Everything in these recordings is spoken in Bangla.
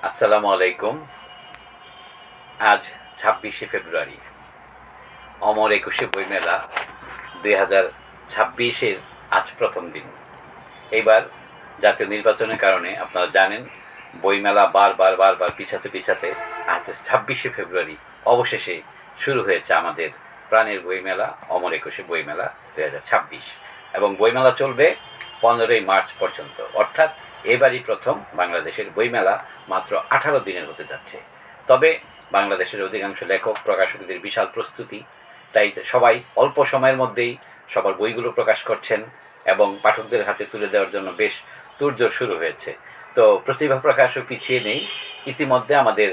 আসসালামু আলাইকুম। আজ 26শে ফেব্রুয়ারি, অমর 21শে বইমেলা 2026-এর আজ প্রথম দিন। এইবার জাতীয় নির্বাচনের কারণে আপনারা জানেন বইমেলা বারবার পিছাতে আজ 26শে ফেব্রুয়ারি অবশেষে শুরু হয়েছে আমাদের প্রাণের বইমেলা, অমর 21শে বইমেলা 2026। এবং বইমেলা চলবে 15ই মার্চ পর্যন্ত, অর্থাৎ এবারই প্রথম বাংলাদেশের বইমেলা মাত্র 18 দিনের হতে যাচ্ছে। তবে বাংলাদেশের অধিকাংশ লেখক প্রকাশকদের বিশাল প্রস্তুতি, তাই সবাই অল্প সময়ের মধ্যেই সবার বইগুলো প্রকাশ করছেন এবং পাঠকদের হাতে তুলে দেওয়ার জন্য বেশ তোড়জোড় শুরু হয়েছে। তো প্রতিভা প্রকাশও পিছিয়ে নেই। ইতিমধ্যে আমাদের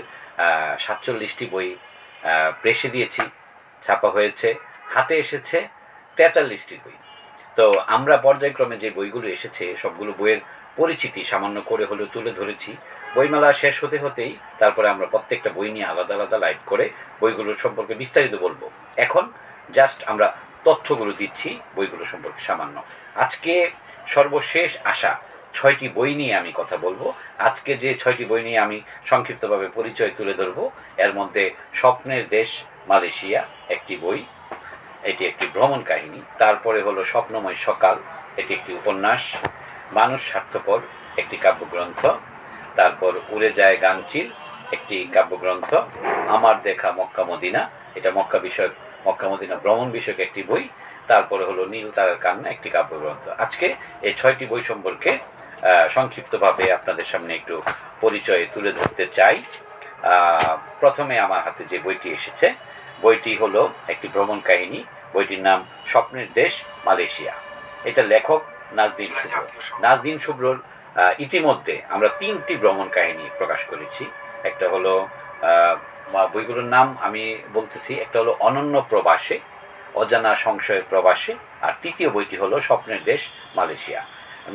47টি বই প্রেসে দিয়েছি, ছাপা হয়েছে, হাতে এসেছে 43টি বই। তো আমরা পর্যায়ক্রমে যে বইগুলো এসেছে সবগুলো বইয়ের পরিচিতি সামান্য করে হলেও তুলে ধরেছি। বইমেলা শেষ হতেই তারপরে আমরা প্রত্যেকটা বই নিয়ে আলাদা আলাদা লাইভ করে বইগুলোর সম্পর্কে বিস্তারিত বলবো। এখন জাস্ট আমরা তথ্যগুলো দিচ্ছি বইগুলো সম্পর্কে সামান্য। আজকে সর্বশেষ আসা 6টি বই নিয়ে আমি কথা বলবো। আজকে যে 6টি বই নিয়ে আমি সংক্ষিপ্তভাবে পরিচয় তুলে ধরবো, এর মধ্যে স্বপ্নের দেশ মালয়েশিয়া একটি বই, এটি একটি ভ্রমণ কাহিনী। তারপরে হলো স্বপ্নময় সকাল, এটি একটি উপন্যাস। মানুষ স্বার্থপর একটি কাব্যগ্রন্থ। তারপর উড়ে যায় গাংচিল একটি কাব্যগ্রন্থ। আমার দেখা মক্কা মদিনা, এটা মক্কা মদিনা ভ্রমণ বিষয়ক একটি বই। তারপরে হলো নীল তারার কান্না একটি কাব্যগ্রন্থ। আজকে এই 6টি বই সম্পর্কে সংক্ষিপ্তভাবে আপনাদের সামনে একটু পরিচয় তুলে ধরতে চাই। প্রথমে আমার হাতে যে বইটি এসেছে, বইটি হলো একটি ভ্রমণ কাহিনী। বইটির নাম স্বপ্নের দেশ মালয়েশিয়া। এটা লেখক নাজদিন শুভ্র। নাজদিন শুভ্রর ইতিমধ্যে আমরা 3টি ভ্রমণ কাহিনী প্রকাশ করেছি। একটা হলো বইগুলোর নাম আমি বলতেছি, একটা হলো অনন্য প্রবাসে, অজানা সংশয়ের প্রবাসে, আর তৃতীয় বইটি হলো স্বপ্নের দেশ মালয়েশিয়া।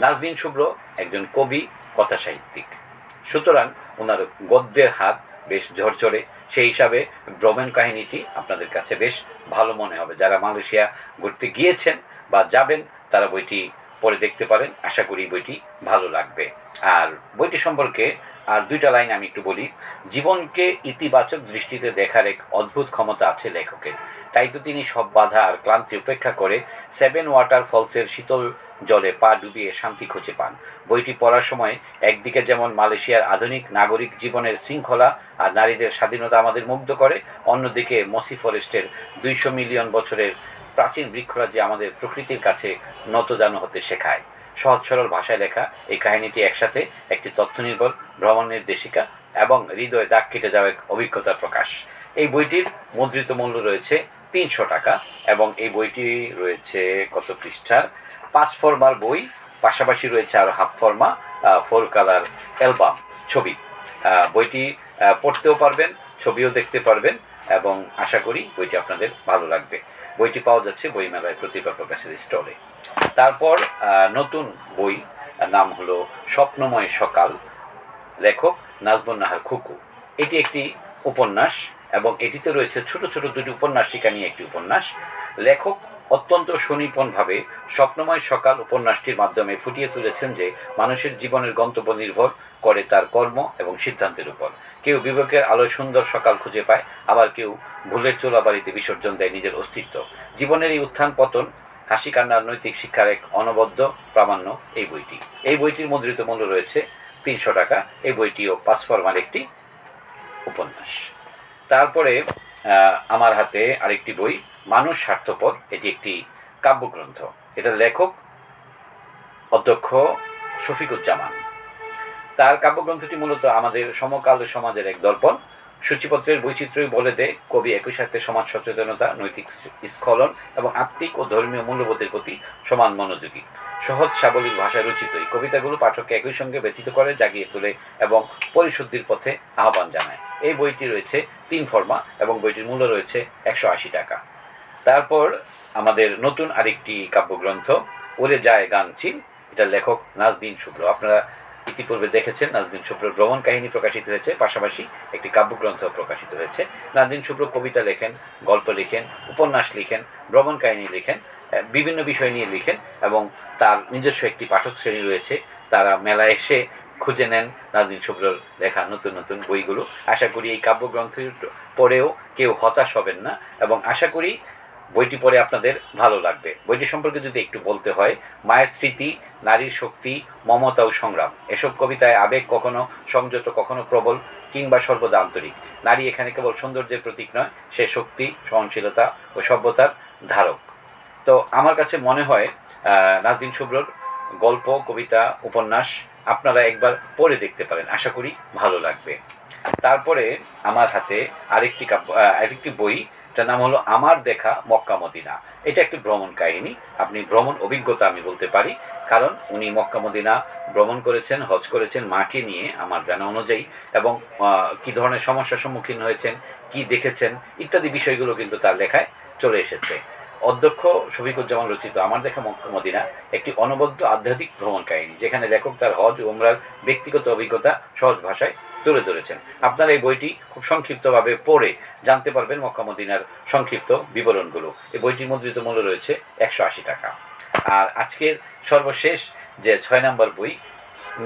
নাজদিন শুভ্র একজন কবি, কথা সাহিত্যিক, সুতরাং ওনার গদ্যের হাত বেশ ঝরঝরে। সেই হিসাবে ভ্রমণ কাহিনীটি আপনাদের কাছে বেশ ভালো মনে হবে। যারা মালয়েশিয়া ঘুরতে গিয়েছেন বা যাবেন তারা বইটি পড়ে দেখতে পারেন। আশা করি বইটি ভালো লাগবে। আর বইটি সম্পর্কে আর 2টা লাইন আমি একটু বলি। জীবনকে ইতিবাচক দৃষ্টিতে দেখার এক অদ্ভুত ক্ষমতা আছে লেখকের, তাই তো তিনি সব বাধা আর ক্লান্তি উপেক্ষা করে 7 ওয়াটারফলসের শীতল জলে পা ডুবিয়ে শান্তি খুঁজে পান। বইটি পড়ার সময় একদিকে যেমন মালয়েশিয়ার আধুনিক নাগরিক জীবনের শৃঙ্খলা আর নারীদের স্বাধীনতা আমাদের মুগ্ধ করে, অন্যদিকে মসি ফরেস্টের 200 মিলিয়ন বছরের প্রাচীন বৃক্ষরাজি আমাদের প্রকৃতির কাছে নতজানু হতে শেখায়। সহজ সরল ভাষায় লেখা এই কাহিনীটি একসাথে একটি তথ্যনির্ভর ভ্রমণ নির্দেশিকা এবং হৃদয়ে দাগ কেটে যাওয়া এক অভিজ্ঞতার প্রকাশ। এই বইটির মুদ্রিত মূল্য রয়েছে 300 টাকা এবং এই বইটি রয়েছে কত পৃষ্ঠার? 5 ফরমার বই, পাশাপাশি রয়েছে আরও হাফ ফরমা 4 কালার অ্যালবাম ছবি। বইটি পড়তেও পারবেন, ছবিও দেখতে পারবেন এবং আশা করি বইটি আপনাদের ভালো লাগবে। বইটি পাওয়া যাচ্ছে বইমেলায় প্রতিভা প্রকাশের স্টলে। তারপর নতুন বই, নাম হলো স্বপ্নময় সকাল, লেখক নাজমুন নাহার খুকু। এটি একটি উপন্যাস এবং এটিতে রয়েছে ছোট ছোট 2টি উপন্যাসিকা নিয়ে একটি উপন্যাস। লেখক অত্যন্ত সুনিপুণভাবে স্বপ্নময় সকাল উপন্যাসটির মাধ্যমে ফুটিয়ে তুলেছেন যে মানুষের জীবনের গন্তব্য নির্ভর করে তার কর্ম এবং সিদ্ধান্তের উপর। কেউ বিবেকের আলোয় সুন্দর সকাল খুঁজে পায়, আবার কেউ ভুলের চোলাবাড়িতে বিসর্জন দেয় নিজের অস্তিত্ব। জীবনের এই উত্থান পতন, হাসি কান্নার নৈতিক শিক্ষার এক অনবদ্য প্রামাণ্য এই বইটির মুদ্রিত মূল্য রয়েছে 300 টাকা। এই বইটিও 5 ফরমার একটি উপন্যাস। তারপরে আমার হাতে আরেকটি বই, মানুষ স্বার্থপর, এটি একটি কাব্যগ্রন্থ। এটা লেখক অধ্যক্ষ শফিকুজ্জামান। তার কাব্যগ্রন্থটি মূলত আমাদের সমকাল সমাজের এক দর্পণ। সূচিপত্রের বৈচিত্র্যই বলে দেয় কবি একই সাথে সমাজ সচেতনতা, নৈতিক স্খলন এবং আত্মিক ও ধর্মীয় মূল্যবোধের প্রতি সমান মনোযোগী। সহজ সাবলীল ভাষায় রচিত এই কবিতাগুলো পাঠককে একই সঙ্গে ব্যথিত করে, জাগিয়ে তোলে এবং পরিশুদ্ধির পথে আহ্বান জানায়। এই বইটি রয়েছে 3 ফরমা এবং বইটির মূল্য রয়েছে 180 টাকা। তারপর আমাদের নতুন আরেকটি কাব্যগ্রন্থ, উড়ে যায় গাংচিল, এটা লেখক নাজদিন শুভ্র। আপনারা ইতিপূর্বে দেখেছেন নাজদিন শুভ্রর ভ্রমণ কাহিনী প্রকাশিত হয়েছে, পাশাপাশি একটি কাব্যগ্রন্থ প্রকাশিত হয়েছে। নাজদিন শুভ্র কবিতা লেখেন, গল্প লেখেন, উপন্যাস লিখেন, ভ্রমণ কাহিনী লিখেন, বিভিন্ন বিষয় নিয়ে লিখেন এবং তার নিজস্ব একটি পাঠক শ্রেণী রয়েছে। তারা মেলায় এসে খুঁজে নেন নাজনীন শুভ্রর লেখা নতুন নতুন বইগুলো। আশা করি এই কাব্যগ্রন্থ পড়েও কেউ হতাশ হবেন না, এবং আশা করি বইটি পড়ে আপনাদের ভালো লাগবে। বইটি সম্পর্কে যদি একটু বলতে হয়, মায়ের স্মৃতি, নারীর শক্তি, মমতা ও সংগ্রাম, এসব কবিতায় আবেগ কখনো সংযত, কখনো প্রবল, কিংবা সর্বদা আন্তরিক। নারী এখানে কেবল সৌন্দর্যের প্রতীক নয়, সে শক্তি, সহনশীলতা ও সভ্যতার ধারক। তো আমার কাছে মনে হয় নাজনীন শুভ্রর গল্প, কবিতা, উপন্যাস আপনারা একবার পড়ে দেখতে পারেন, আশা করি ভালো লাগবে। তারপরে আমার হাতে আরেকটি বই, এটার নাম হলো আমার দেখা মক্কা মদিনা। এটা একটি ভ্রমণ কাহিনী, আপনি ভ্রমণ অভিজ্ঞতা আমি বলতে পারি, কারণ উনি মক্কা মদিনা ভ্রমণ করেছেন, হজ করেছেন মাকে নিয়ে আমার জানা অনুযায়ী, এবং কী ধরনের সমস্যার সম্মুখীন হয়েছেন, কি দেখেছেন ইত্যাদি বিষয়গুলো কিন্তু তার লেখায় চলে এসেছে। অধ্যক্ষ শফিকুজ্জামান রচিত আমার দেখা মক্কা মদিনা একটি অনবদ্য আধ্যাত্মিক ভ্রমণ কাহিনী, যেখানে লেখক তার হজ ও উমরার ব্যক্তিগত অভিজ্ঞতা সহজ ভাষায় তুলে ধরেছেন। আপনারা এই বইটি খুব সংক্ষিপ্তভাবে পড়ে জানতে পারবেন মক্কা মদিনার সংক্ষিপ্ত বিবরণগুলো। এই বইটির মুদ্রিত মূল্য রয়েছে 180 টাকা। আর আজকের সর্বশেষ যে 6 নম্বর বই,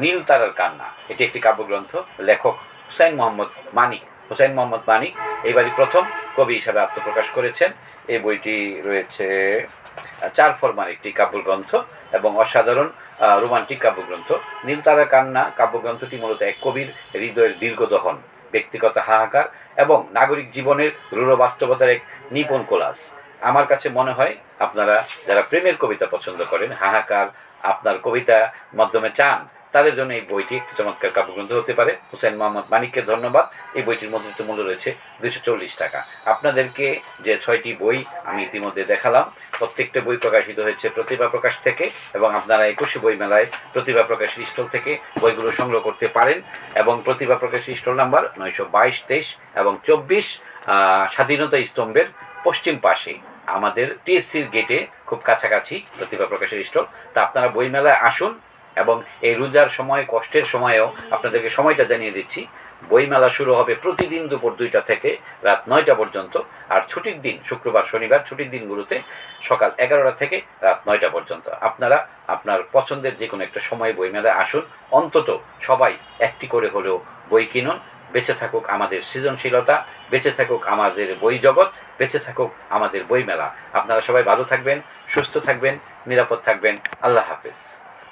নীল তারার কান্না, এটি একটি কাব্যগ্রন্থ। লেখক হুসাইন মোহাম্মদ মানিক এইবারই প্রথম কবি হিসাবে আত্মপ্রকাশ করেছেন। এই বইটি রয়েছে 4 ফরমার একটি কাব্যগ্রন্থ এবং অসাধারণ রোমান্টিক কাব্যগ্রন্থ। নীল তারার কান্না কাব্যগ্রন্থটি মূলত এক কবির হৃদয়ের দীর্ঘদহন, ব্যক্তিগত হাহাকার এবং নাগরিক জীবনের রূঢ় বাস্তবতার এক নিপুণ কোলাজ। আমার কাছে মনে হয় আপনারা যারা প্রেমের কবিতা পছন্দ করেন, হাহাকার আপনার কবিতা মাধ্যমে চান, তাদের জন্য এই বইটি একটি চমৎকার কাব্যগ্রন্থ হতে পারে। হুসাইন মোহাম্মদ মানিককে ধন্যবাদ। এই বইটির মুদ্রিত মূল্য রয়েছে 240 টাকা। আপনাদেরকে যে 6টি বই আমি ইতিমধ্যে দেখালাম, প্রত্যেকটা বই প্রকাশিত হয়েছে প্রতিভা প্রকাশ থেকে, এবং আপনারা 21শে বই মেলায় প্রতিভা প্রকাশের স্টল থেকে বইগুলো সংগ্রহ করতে পারেন। এবং প্রতিভা প্রকাশের স্টল নাম্বার 922, 23 এবং 24 স্বাধীনতা স্তম্ভের পশ্চিম পাশে আমাদের টিএসসির গেটে খুব কাছাকাছি প্রতিভা প্রকাশের স্টল। তা আপনারা বইমেলায় আসুন, এবং এই রোজার সময়, কষ্টের সময়েও আপনাদেরকে সময়টা জানিয়ে দিচ্ছি, বইমেলা শুরু হবে প্রতিদিন দুপুর 2টা থেকে রাত 9টা পর্যন্ত। আর ছুটির দিন শুক্রবার, শনিবার ছুটির দিনগুলোতে সকাল 11টা থেকে রাত 9টা পর্যন্ত। আপনারা আপনার পছন্দের যে কোনো একটা সময় বইমেলায় আসুন, অন্তত সবাই একটি করে হলেও বই কিনুন। বেঁচে থাকুক আমাদের সৃজনশীলতা, বেঁচে থাকুক আমাদের বই জগৎ, বেঁচে থাকুক আমাদের বইমেলা। আপনারা সবাই ভালো থাকবেন, সুস্থ থাকবেন, নিরাপদ থাকবেন। আল্লাহ হাফেজ।